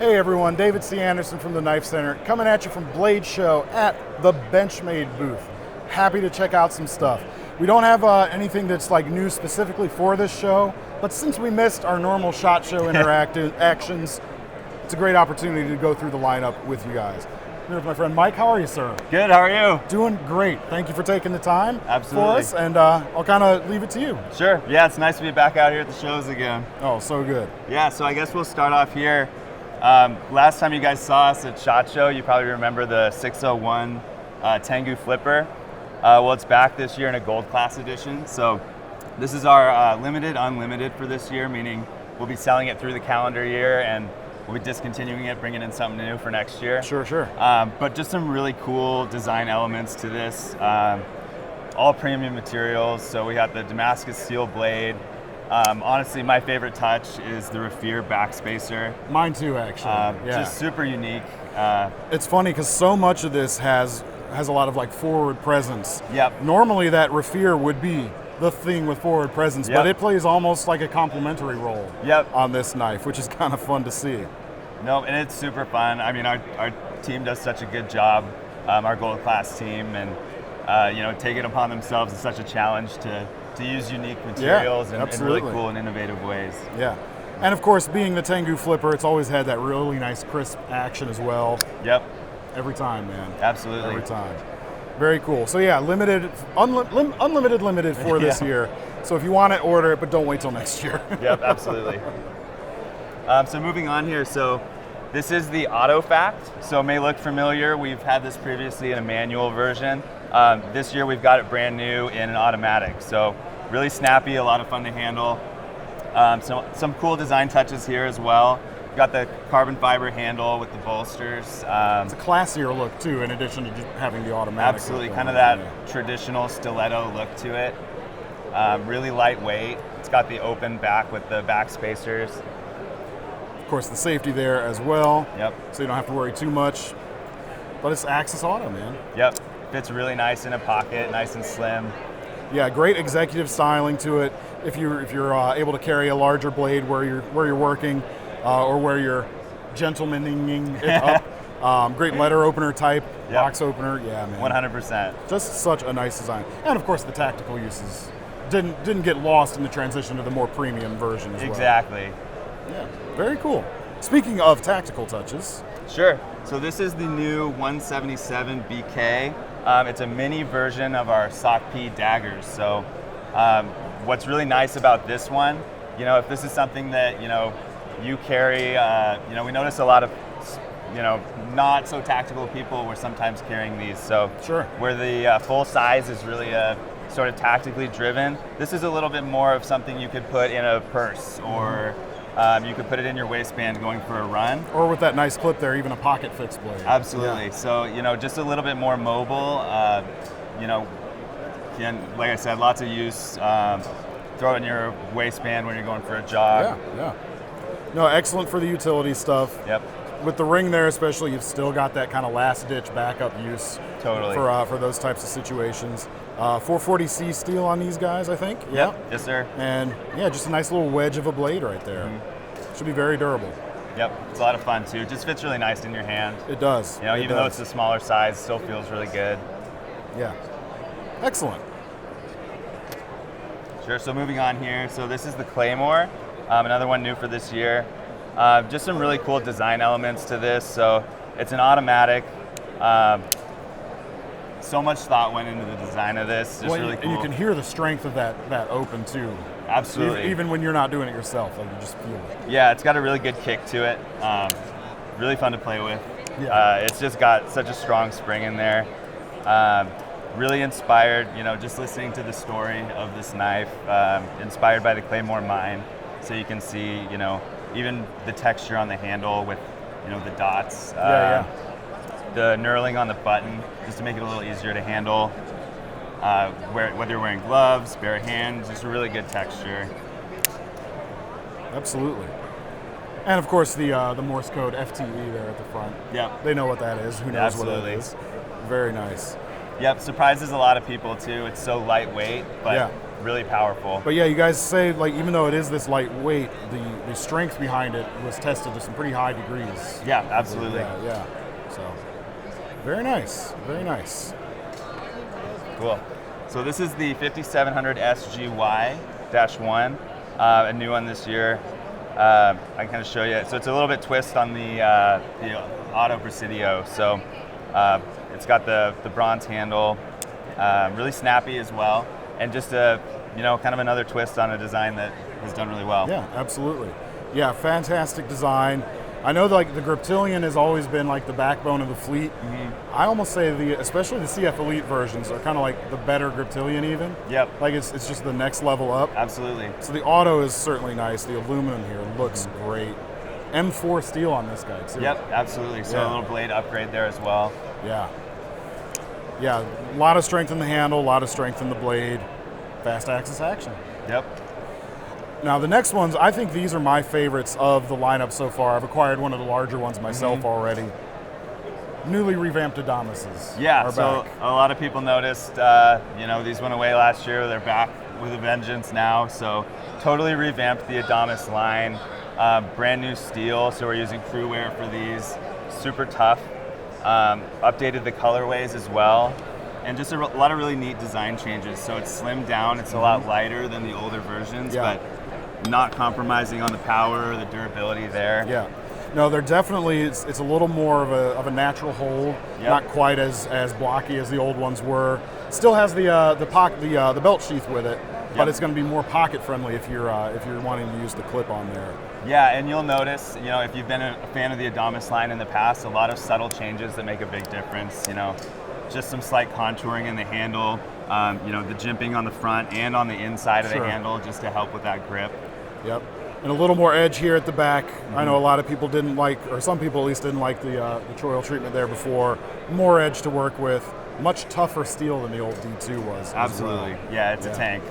Hey everyone, David C. Anderson from the KnifeCenter, coming at you from Blade Show at the Benchmade booth. Happy to check out some stuff. We don't have anything that's like new specifically for this show, but since we missed our normal SHOT Show actions, it's a great opportunity to go through the lineup with you guys. Here with my friend Mike. How are you, sir? Good, how are you? Doing great. Thank you for taking the time Absolutely. for us, and I'll kind of leave it to you. Sure. Yeah, it's nice to be back out here at the shows again. Oh, so good. Yeah, so I guess we'll start off here. Last time you guys saw us at SHOT Show, you probably remember the 601 Tengu flipper. Well, it's back this year in a gold class edition. So this is our limited unlimited for this year, meaning we'll be selling it through the calendar year and we'll be discontinuing it, bringing in something new for next year. Sure. But just some really cool design elements to this. All premium materials. So we got the Damascus steel blade. Honestly, my favorite touch is the Rafir backspacer. Mine too, actually. Just super unique. It's funny because so much of this has a lot of like forward presence. Yep. Normally that Rafir would be the thing with forward presence, Yep. but it plays almost like a complementary role Yep. on this knife, which is kind of fun to see. No, and it's super fun. I mean, our team does such a good job, our gold class team, and take it upon themselves. It's such a challenge to use unique materials in really cool and innovative ways. Yeah. And of course, being the Tengu flipper, it's always had that really nice crisp action as well. Yep. Every time, man. Absolutely. Every time. Very cool. So yeah, unlimited for this year. So if you want it, order it, but don't wait till next year. Yep, absolutely. So moving on here, so this is the Auto Fact. So it may look familiar. We've had this previously in a manual version. This year we've got it brand new in an automatic. So really snappy, a lot of fun to handle. Some cool design touches here as well. We've got the carbon fiber handle with the bolsters. It's a classier look too, in addition to just having the automatic. Absolutely, kind of that traditional stiletto look to it. Really lightweight. It's got the open back with the back spacers. Of course, the safety there as well. Yep. So you don't have to worry too much. But it's Axis Auto, man. Yep. Fits really nice in a pocket, nice and slim. Yeah, great executive styling to it. If you're able to carry a larger blade where you're working, or where you're gentlemaning it up. Great letter opener type, box opener. Yeah, man. 100%. Just such a nice design. And of course, the tactical uses didn't get lost in the transition to the more premium version as well. Exactly. Yeah, very cool. Speaking of tactical touches. Sure. So this is the new 177 BK. It's a mini version of our SOC P daggers. So what's really nice about this one, if this is something that, you carry, we notice a lot of, not so tactical people were sometimes carrying these. So sure. Where the full size is really sort of tactically driven, this is a little bit more of something you could put in a purse or you could put it in your waistband going for a run. Or with that nice clip there, even a pocket fixed blade. Absolutely. Yeah. So, just a little bit more mobile. Like I said, lots of use. Throw it in your waistband when you're going for a jog. Yeah. No, excellent for the utility stuff. Yep. With the ring there especially, you've still got that kind of last ditch backup use. Totally. For those types of situations. 440C steel on these guys, I think. Yep. Yes, sir. And yeah, just a nice little wedge of a blade right there. Mm-hmm. Should be very durable. Yep. It's a lot of fun too. It just fits really nice in your hand. It does. Even though it's a smaller size, it still feels really good. Yeah. Excellent. Sure. So moving on here. So this is the Claymore, another one new for this year. Just some really cool design elements to this. So it's an automatic. So much thought went into the design of this. Just really cool. And you can hear the strength of that open too. Absolutely. Even when you're not doing it yourself, like you just feel it. Yeah, it's got a really good kick to it. Really fun to play with. Yeah. It's just got such a strong spring in there. Really inspired, just listening to the story of this knife, inspired by the Claymore mine. So you can see, even the texture on the handle with, the dots. The knurling on the button, just to make it a little easier to handle. Whether you're wearing gloves, bare hands, just a really good texture. Absolutely. And of course the Morse code FTE there at the front. Yep. They know what that is. Who knows what it is? Very nice. Yep, surprises a lot of people too. It's so lightweight, but really powerful. But yeah, you guys say, like, even though it is this lightweight, the strength behind it was tested to some pretty high degrees. Yeah, absolutely. Yeah. So, very nice, very nice. Cool. So this is the 5700 SGY-1, a new one this year. I can kind of show you. So it's a little bit twist on the Auto Presidio. So it's got the bronze handle, really snappy as well, and just a kind of another twist on a design that has done really well. Yeah, absolutely. Yeah, fantastic design. I know the Griptilian has always been like the backbone of the fleet. Mm-hmm. I almost say especially the CF Elite versions are kind of like the better Griptilian even. Yep. Like it's just the next level up. Absolutely. So the auto is certainly nice. The aluminum here looks great. M4 steel on this guy too. Yep, absolutely. So a little blade upgrade there as well. Yeah. Yeah, a lot of strength in the handle, a lot of strength in the blade. Fast axis action. Yep. Now the next ones, I think these are my favorites of the lineup so far. I've acquired one of the larger ones myself already. Newly revamped Adonises. Yeah, are so back. a lot of people noticed, these went away last year. They're back with a vengeance now. So totally revamped the Adonis line. Brand new steel, so we're using crew wear for these. Super tough. Updated the colorways as well. And just a lot of really neat design changes. So it's slimmed down. It's a lot lighter than the older versions, but not compromising on the power or the durability there. Yeah. No, they're definitely, it's a little more of a natural hold, not quite as blocky as the old ones were. Still has the belt sheath with it, but it's going to be more pocket friendly if you're wanting to use the clip on there. Yeah, and you'll notice, if you've been a fan of the Adonis line in the past, a lot of subtle changes that make a big difference. Just some slight contouring in the handle, the jimping on the front and on the inside of the handle just to help with that grip. Yep. And a little more edge here at the back. Mm-hmm. I know a lot of people didn't like, or some people at least didn't like the choil treatment there before. More edge to work with. Much tougher steel than the old D2 was. Absolutely. Yeah, it's a tank.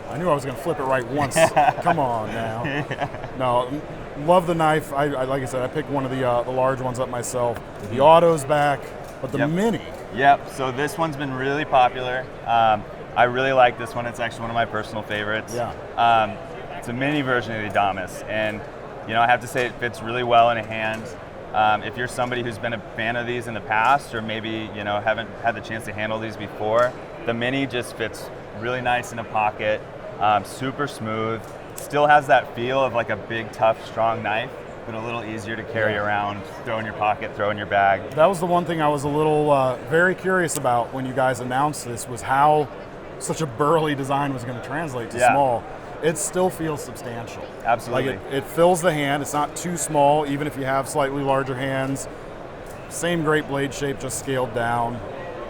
I knew I was going to flip it right once. Come on now. No, love the knife. I like I said, I picked one of the large ones up myself. The auto's back, but the mini. Yep. So this one's been really popular. I really like this one. It's actually one of my personal favorites. Yeah. It's a mini version of the Adonis, and I have to say it fits really well in a hand. If you're somebody who's been a fan of these in the past, or maybe haven't had the chance to handle these before, the mini just fits really nice in a pocket. Super smooth. Still has that feel of like a big, tough, strong knife, but a little easier to carry around, throw in your pocket, throw in your bag. That was the one thing I was a little very curious about when you guys announced this, was how such a burly design was going to translate to small. It still feels substantial. Absolutely. Like it fills the hand. It's not too small, even if you have slightly larger hands. Same great blade shape, just scaled down.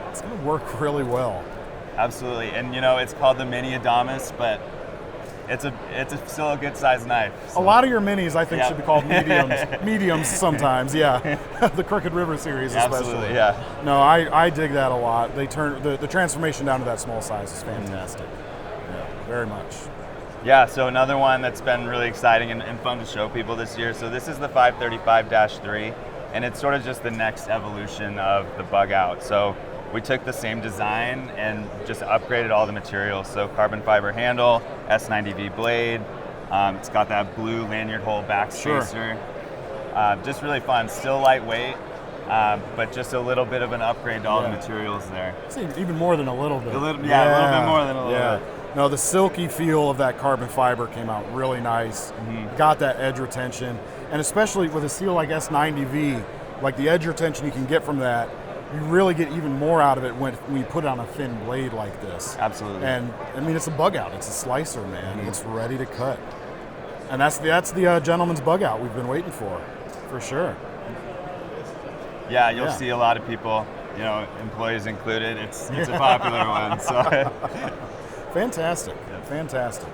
It's going to work really well. Absolutely. And it's called the Mini Adonis, but it's still a good sized knife. So. A lot of your minis, I think, should be called mediums. Mediums sometimes, the Crooked River series especially. Absolutely, yeah. No, I dig that a lot. They turn the transformation down to that small size is fantastic. Yeah, very much. Yeah, so another one that's been really exciting and fun to show people this year. So this is the 535-3, and it's sort of just the next evolution of the bug out. So we took the same design and just upgraded all the materials. So carbon fiber handle, S90V blade. It's got that blue lanyard hole back spacer. Just really fun. Still lightweight, but just a little bit of an upgrade to all the materials there. It's even more than a little bit. A little bit more than a little bit. No, the silky feel of that carbon fiber came out really nice. Mm-hmm. Got that edge retention, and especially with a steel like S90V, like the edge retention you can get from that, you really get even more out of it when you put it on a thin blade like this. Absolutely. And I mean, it's a bug out. It's a slicer, man. Mm-hmm. It's ready to cut. And that's the gentleman's bug out we've been waiting for sure. Yeah, you'll see a lot of people, employees included. It's a popular one. So. Fantastic. Fantastic.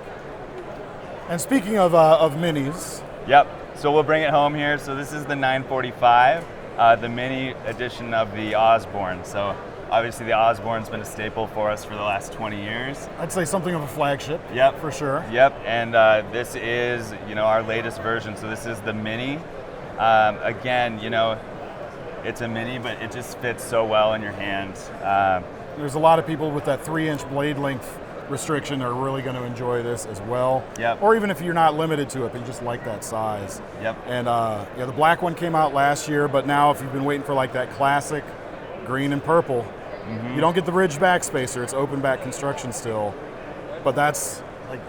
And speaking of minis. Yep. So we'll bring it home here. So this is the 945. The mini edition of the Osborne. So obviously the Osborne's been a staple for us for the last 20 years. I'd say something of a flagship. Yep. For sure. Yep. And this is, our latest version. So this is the mini. Again, it's a mini, but it just fits so well in your hand. There's a lot of people with that 3-inch blade length restriction are really going to enjoy this as well. Yep. Or even if you're not limited to it, but you just like that size. Yep. And yeah, the black one came out last year, but now if you've been waiting for like that classic green and purple, you don't get the ridged back spacer. It's open back construction still, but that's like,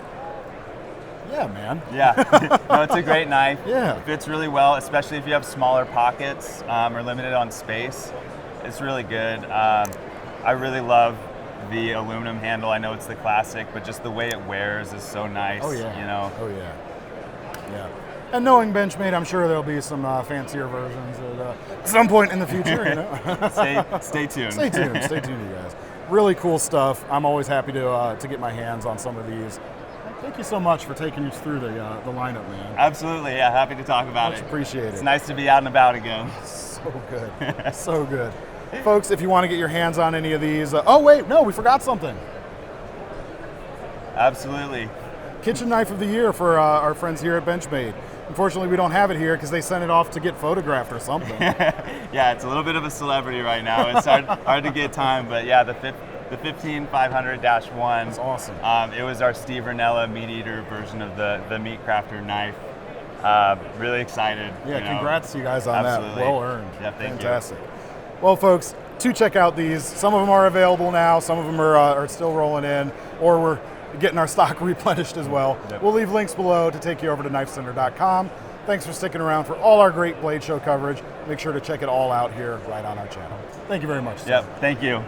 yeah, man. Yeah, no, it's a great knife. Yeah. It fits really well, especially if you have smaller pockets or limited on space. It's really good. I really love the aluminum handle. I know it's the classic, but just the way it wears is so nice. Oh yeah. You know. Oh yeah. Yeah. And knowing Benchmade, I'm sure there'll be some fancier versions at some point in the future. You know? Stay tuned. Stay tuned. Stay tuned, you guys. Really cool stuff. I'm always happy to get my hands on some of these. Thank you so much for taking us through the lineup, man. Absolutely. Yeah. Happy to talk about Much it. appreciated. It's nice to be out and about again. So good. So good. Folks, if you want to get your hands on any of these, oh wait, no, we forgot something. Absolutely. Kitchen knife of the year for our friends here at Benchmade. Unfortunately, we don't have it here because they sent it off to get photographed or something. Yeah, it's a little bit of a celebrity right now. It's hard to get time, but yeah, the 15500-1. That's awesome. It was our Steve Ranella meat eater version of the meat crafter knife. Really excited. Yeah, you know. congrats to you guys on Absolutely. that. Well earned. Yeah, thank Fantastic. Well, folks, to check out these, some of them are available now, some of them are still rolling in, or we're getting our stock replenished as well. Yep. We'll leave links below to take you over to KnifeCenter.com. Thanks for sticking around for all our great Blade Show coverage. Make sure to check it all out here right on our channel. Thank you very much. Yep, thank you.